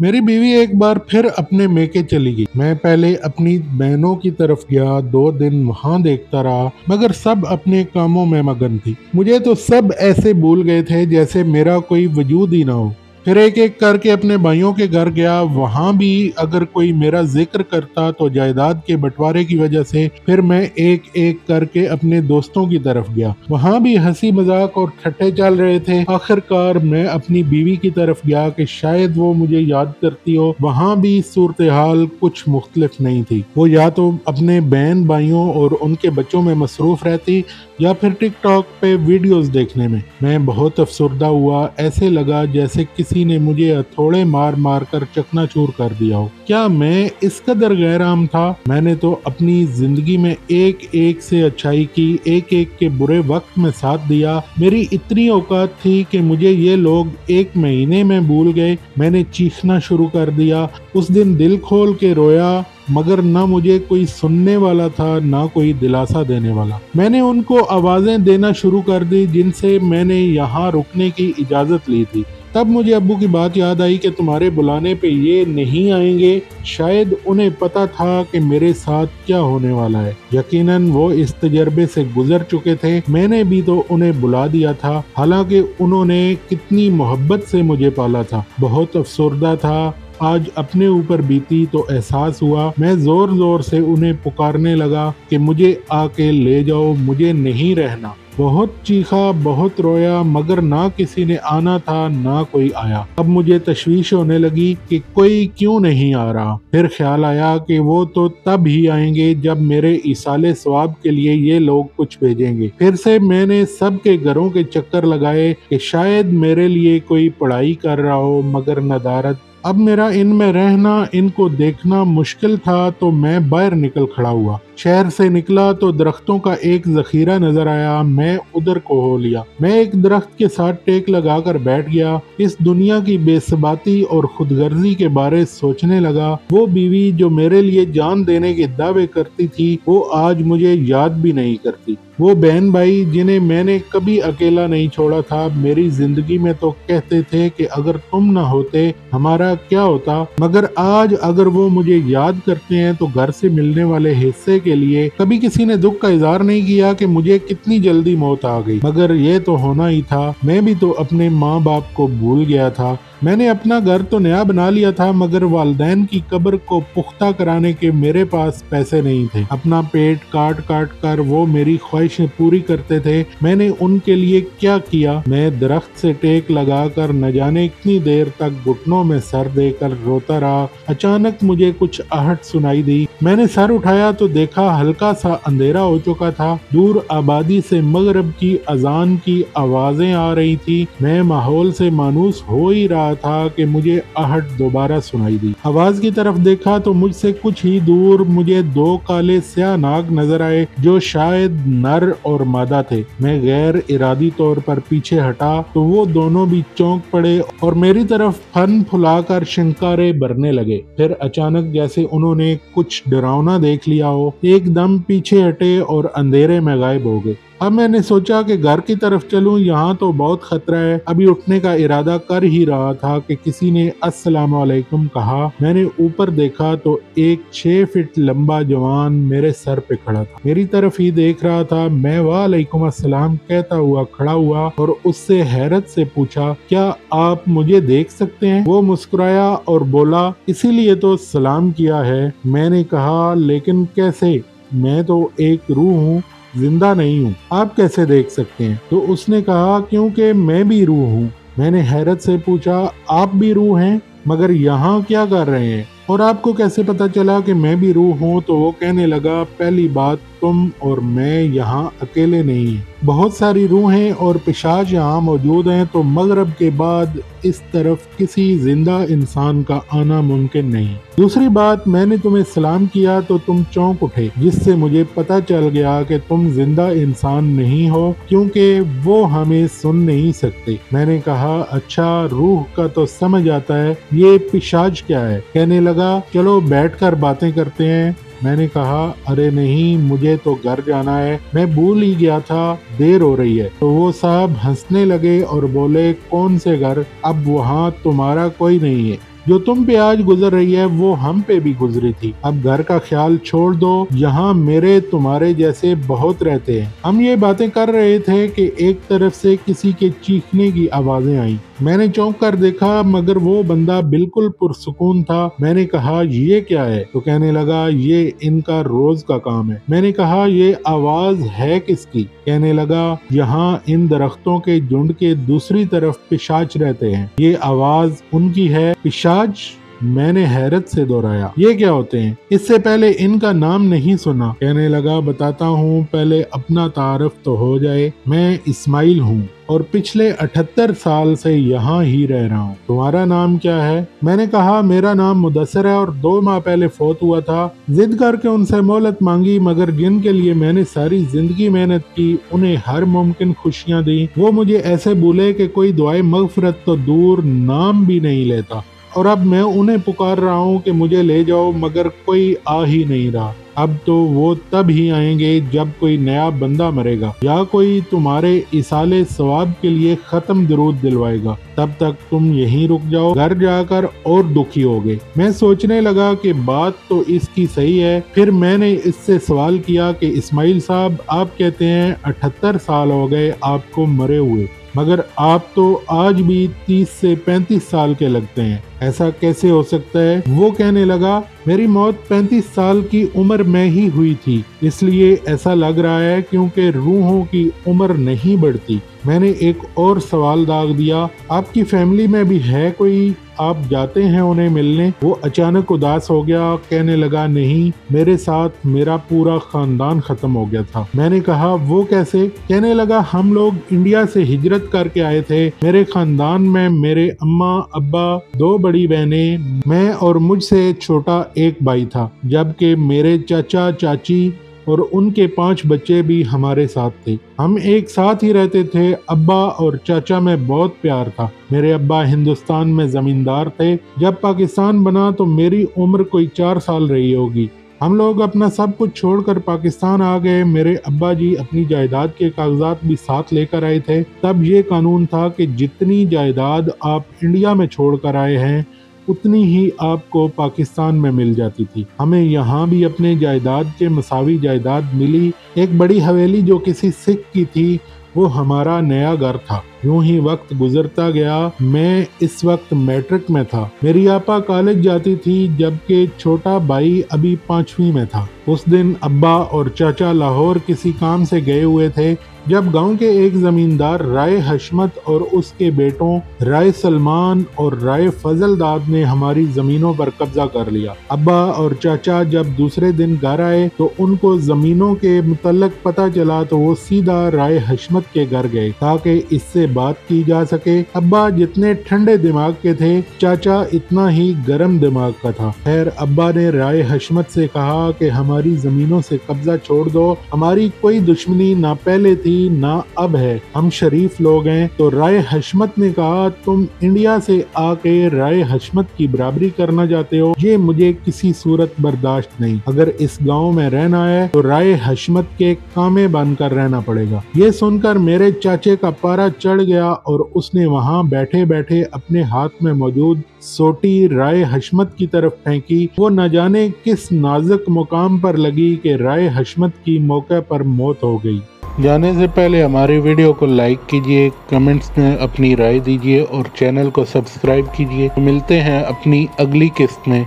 मेरी बीवी एक बार फिर अपने मेके चली गई। मैं पहले अपनी बहनों की तरफ गया, 2 दिन वहां देखता रहा, मगर सब अपने कामों में मगन थी। मुझे तो सब ऐसे भूल गए थे जैसे मेरा कोई वजूद ही ना हो। फिर एक एक करके अपने भाइयों के घर गया। वहां भी अगर कोई मेरा जिक्र करता तो जायदाद के बंटवारे की वजह से फिर मैं एक एक करके अपने दोस्तों की तरफ गया। वहां भी हंसी मजाक और ठट्टे चल रहे थे। आखिरकार मैं अपनी बीवी की तरफ गया कि शायद वो मुझे याद करती हो। वहां भी सूरत हाल कुछ मुख्तलिफ नहीं थी। वो या तो अपने बहन भाइयों और उनके बच्चों में मसरूफ रहती या फिर टिकटॉक पे वीडियोस देखने में। मैं बहुत अफसरदा हुआ। ऐसे लगा जैसे किसी ने मुझे हथौड़े मार मार कर चकनाचूर कर दिया हो। क्या मैं इस कदर गैराम था? मैंने तो अपनी जिंदगी में एक एक से अच्छाई की, एक एक के बुरे वक्त में साथ दिया। मेरी इतनी औकात थी कि मुझे ये लोग 1 महीने में भूल गए। मैंने चीखना शुरू कर दिया। उस दिन दिल खोल के रोया, मगर ना मुझे कोई सुनने वाला था ना कोई दिलासा देने वाला। मैंने उनको आवाजें देना शुरू कर दी जिनसे मैंने यहाँ रुकने की इजाजत ली थी। तब मुझे अब्बू की बात याद आई कि तुम्हारे बुलाने पे ये नहीं आएंगे। शायद उन्हें पता था कि मेरे साथ क्या होने वाला है। यकीनन वो इस तजर्बे से गुजर चुके थे। मैंने भी तो उन्हें बुला दिया था, हालांकि उन्होंने कितनी मोहब्बत से मुझे पाला था। बहुत अफसरदा था। आज अपने ऊपर बीती तो एहसास हुआ। मैं जोर जोर से उन्हें पुकारने लगा कि मुझे आके ले जाओ, मुझे नहीं रहना। बहुत चीखा, बहुत रोया, मगर ना किसी ने आना था ना कोई आया। अब मुझे तशवीश होने लगी कि कोई क्यों नहीं आ रहा। फिर ख्याल आया कि वो तो तब ही आएंगे जब मेरे इसाले सवाब के लिए ये लोग कुछ भेजेंगे। फिर से मैंने सबके घरों के चक्कर लगाए कि शायद मेरे लिए कोई पढ़ाई कर रहा हो, मगर नदारत। अब मेरा इनमें रहना, इनको देखना मुश्किल था, तो मैं बाहर निकल खड़ा हुआ। शहर से निकला तो दरख्तों का एक जखीरा नजर आया। मैं उधर को हो लिया। मैं एक दरख्त के साथ टेक लगाकर बैठ गया। इस दुनिया की बेसबाती और खुदगर्जी के बारे सोचने लगा। वो बीवी जो मेरे लिए जान देने के दावे करती थी, वो आज मुझे याद भी नहीं करती। वो बहन भाई जिन्हें मैंने कभी अकेला नहीं छोड़ा था, मेरी जिंदगी में तो कहते थे कि अगर तुम ना होते हमारा क्या होता। मगर आज अगर वो मुझे याद करते हैं तो घर से मिलने वाले हिस्से के लिए कभी किसी ने दुख का इजहार नहीं किया कि मुझे कितनी जल्दी मौत आ गई। मगर ये तो होना ही था। मैं भी तो अपने माँ बाप को भूल गया था। मैंने अपना घर तो नया बना लिया था, मगर वालिदैन की कब्र को पुख्ता कराने के मेरे पास पैसे नहीं थे। अपना पेट काट काट कर वो मेरी ख्वाहिशें पूरी करते थे। मैंने उनके लिए क्या किया? मैं दरख्त से टेक लगाकर न जाने कितनी देर तक घुटनों में सर देकर रोता रहा। अचानक मुझे कुछ आहट सुनाई दी। मैंने सर उठाया तो देखा हल्का सा अंधेरा हो चुका था। दूर आबादी से मगरिब की अजान की आवाजें आ रही थी। मैं माहौल से मानूस हो ही रहा था कि मुझे आहट दोबारा सुनाई दी। आवाज की तरफ देखा तो मुझसे कुछ ही दूर मुझे 2 काले स्याह नाग नजर आए, जो शायद नर और मादा थे। मैं गैर इरादी तौर पर पीछे हटा तो वो दोनों भी चौंक पड़े और मेरी तरफ फन फुलाकर शिंकारे भरने लगे। फिर अचानक जैसे उन्होंने कुछ डरावना देख लिया हो, एकदम पीछे हटे और अंधेरे में गायब हो गए। अब मैंने सोचा कि घर की तरफ चलूं, यहाँ तो बहुत खतरा है। अभी उठने का इरादा कर ही रहा था कि किसी ने अस्सलाम वालेकुम कहा। मैंने ऊपर देखा तो एक 6 फीट लंबा जवान मेरे सर पे खड़ा था, मेरी तरफ ही देख रहा था। मैं वालेकुम अस्सलाम कहता हुआ खड़ा हुआ और उससे हैरत से पूछा, क्या आप मुझे देख सकते हैं? वो मुस्कुराया और बोला, इसीलिए तो सलाम किया है। मैंने कहा, लेकिन कैसे? मैं तो एक रूह हूँ, जिंदा नहीं हूँ, आप कैसे देख सकते हैं? तो उसने कहा, क्योंकि मैं भी रूह हूँ। मैंने हैरत से पूछा, आप भी रूह हैं, मगर यहाँ क्या कर रहे हैं और आपको कैसे पता चला कि मैं भी रूह हूँ? तो वो कहने लगा, पहली बात, तुम और मैं यहाँ अकेले नहीं हैं, बहुत सारी रूहें और पिशाच यहाँ मौजूद हैं, तो मगरब के बाद इस तरफ किसी जिंदा इंसान का आना मुमकिन नहीं। दूसरी बात, मैंने तुम्हें सलाम किया तो तुम चौंक उठे, जिससे मुझे पता चल गया कि तुम जिंदा इंसान नहीं हो, क्योंकि वो हमें सुन नहीं सकते। मैंने कहा, अच्छा, रूह का तो समझ आता है, ये पिशाच क्या है? कहने लगा, चलो बैठकर बातें करते हैं। मैंने कहा, अरे नहीं, मुझे तो घर जाना है, मैं भूल ही गया था, देर हो रही है। तो वो साहब हंसने लगे और बोले, कौन से घर? अब वहाँ तुम्हारा कोई नहीं है, جو تم پہ آج گزر رہی ہے وہ ہم پہ بھی گزری تھی۔ اب گھر کا خیال چھوڑ دو، یہاں میرے تمہارے جیسے بہت رہتے ہیں۔ ہم یہ باتیں کر رہے تھے کہ ایک طرف سے کسی کے چیخنے کی آوازیں آئیں۔ میں نے چونک کر دیکھا مگر وہ بندہ بالکل پرسکون تھا۔ میں نے کہا یہ کیا ہے؟ تو کہنے لگا یہ ان کا روز کا کام ہے۔ میں نے کہا یہ آواز ہے کس کی؟ کہنے لگا یہاں ان درختوں کے جھنڈ کے دوسری طرف پشاچ رہتے ہیں، یہ آواز ان کی ہے۔ پشاچ؟ میں نے حیرت سے دہرایا، یہ کیا ہوتے ہیں؟ اس سے پہلے ان کا نام نہیں سنا۔ کہنے لگا بتاتا ہوں، پہلے اپنا تعارف تو ہو جائے۔ میں اسماعیل ہوں اور پچھلے 78 سال سے یہاں ہی رہ رہا ہوں۔ تمہارا نام کیا ہے؟ میں نے کہا میرا نام مدثر ہے اور 2 ماہ پہلے فوت ہوا تھا۔ ضد کر کے ان سے مہلت مانگی مگر جن کے لیے میں نے ساری زندگی محنت کی، انہیں ہر ممکن خوشیاں دی، وہ مجھے ایسے بھولے کہ کوئی دعائے مغفرت تو دور نام بھی نہیں لیتا۔ اور اب میں انہیں پکار رہا ہوں کہ مجھے لے جاؤ مگر کوئی آ ہی نہیں رہا۔ اب تو وہ تب ہی آئیں گے جب کوئی نیا بندہ مرے گا یا کوئی تمہارے ایصال ثواب کے لیے ختم درود دلوائے گا، تب تک تم یہیں رک جاؤ، گھر جا کر اور دکھی ہوگے۔ میں سوچنے لگا کہ بات تو اس کی صحیح ہے۔ پھر میں نے اس سے سوال کیا کہ اسماعیل صاحب، آپ کہتے ہیں 78 سال ہو گئے آپ کو مرے ہوئے، مگر آپ تو آج بھی 30 سے 35 سال کے لگتے ہیں، ایسا کیسے ہو سکتا ہے؟ وہ کہنے لگا میری موت 35 سال کی عمر میں ہی ہوئی تھی، اس لیے ایسا لگ رہا ہے کیونکہ روحوں کی عمر نہیں بڑھتی۔ میں نے ایک اور سوال داغ دیا، آپ کی فیملی میں بھی ہے کوئی؟ آپ جاتے ہیں انہیں ملنے؟ وہ اچانک اداس ہو گیا، کہنے لگا نہیں، میرے ساتھ میرا پورا خاندان ختم ہو گیا تھا۔ میں نے کہا وہ کیسے؟ کہنے لگا ہم لوگ انڈیا سے ہجرت کر کے آئے تھے، میرے خاندان میں میرے اماں ابا، 2 بڑی بہنیں، میں اور مجھ سے چھوٹا ایک بھائی تھا، جبکہ میرے چاچا چاچی اور ان کے 5 بچے بھی ہمارے ساتھ تھے۔ ہم ایک ساتھ ہی رہتے تھے۔ ابا اور چاچا میں بہت پیار تھا۔ میرے ابا ہندوستان میں زمیندار تھے، جب پاکستان بنا تو میری عمر کوئی 4 سال رہی ہوگی۔ ہم لوگ اپنا سب کچھ چھوڑ کر پاکستان آ گئے۔ میرے ابا جی اپنی جائیداد کے کاغذات بھی ساتھ لے کر آئے تھے۔ تب یہ قانون تھا کہ جتنی جائیداد آپ انڈیا میں چھوڑ کر آئے ہیں اتنی ہی آپ کو پاکستان میں مل جاتی تھی۔ ہمیں یہاں بھی اپنے جائیداد کے مساوی جائیداد ملی۔ ایک بڑی حویلی جو کسی سکھ کی تھی، وہ ہمارا نیا گھر تھا۔ یوں ہی وقت گزرتا گیا۔ میں اس وقت میٹرک میں تھا، میری آپا کالج جاتی تھی، جبکہ چھوٹا بھائی ابھی 5ویں میں تھا۔ اس دن ابا اور چاچا لاہور کسی کام سے گئے ہوئے تھے، جب گاؤں کے ایک زمیندار رائے حشمت اور اس کے بیٹوں رائے سلمان اور رائے فضل داد نے ہماری زمینوں پر قبضہ کر لیا۔ ابا اور چاچا جب دوسرے دن گھر آئے تو ان کو زمینوں کے متعلق پتہ چلا تو وہ سیدھا رائے حشمت کے گھر گئے تاکہ اس سے بات کی جا سکے۔ ابا جتنے ٹھنڈے دماغ کے تھے، چاچا اتنا ہی گرم دماغ کا تھا۔ خیر، ابا نے رائے حشمت سے کہا کہ ہماری زمینوں سے قبضہ چھوڑ دو، ہماری کوئی دشمنی نہ پہلے تھی نہ اب ہے، ہم شریف لوگ ہیں۔ تو رائے حشمت نے کہا تم انڈیا سے آ کے رائے حشمت کی برابری کرنا چاہتے ہو، یہ مجھے کسی صورت برداشت نہیں۔ اگر اس گاؤں میں رہنا ہے تو رائے حشمت کے کامے بن کر رہنا پڑے گا۔ یہ سن کر میرے چاچے کا پارا چڑھ گیا اور اس نے وہاں بیٹھے بیٹھے اپنے ہاتھ میں موجود سوٹی رائے حشمت کی طرف پھینکی۔ وہ نہ جانے کس نازک مقام پر لگی کہ رائے حشمت کی موقع پر موت ہو گئی۔ جانے سے پہلے ہماری ویڈیو کو لائک کیجئے، کمنٹس میں اپنی رائے دیجئے اور چینل کو سبسکرائب کیجئے۔ ملتے ہیں اپنی اگلی قسط میں۔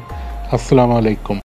السلام علیکم۔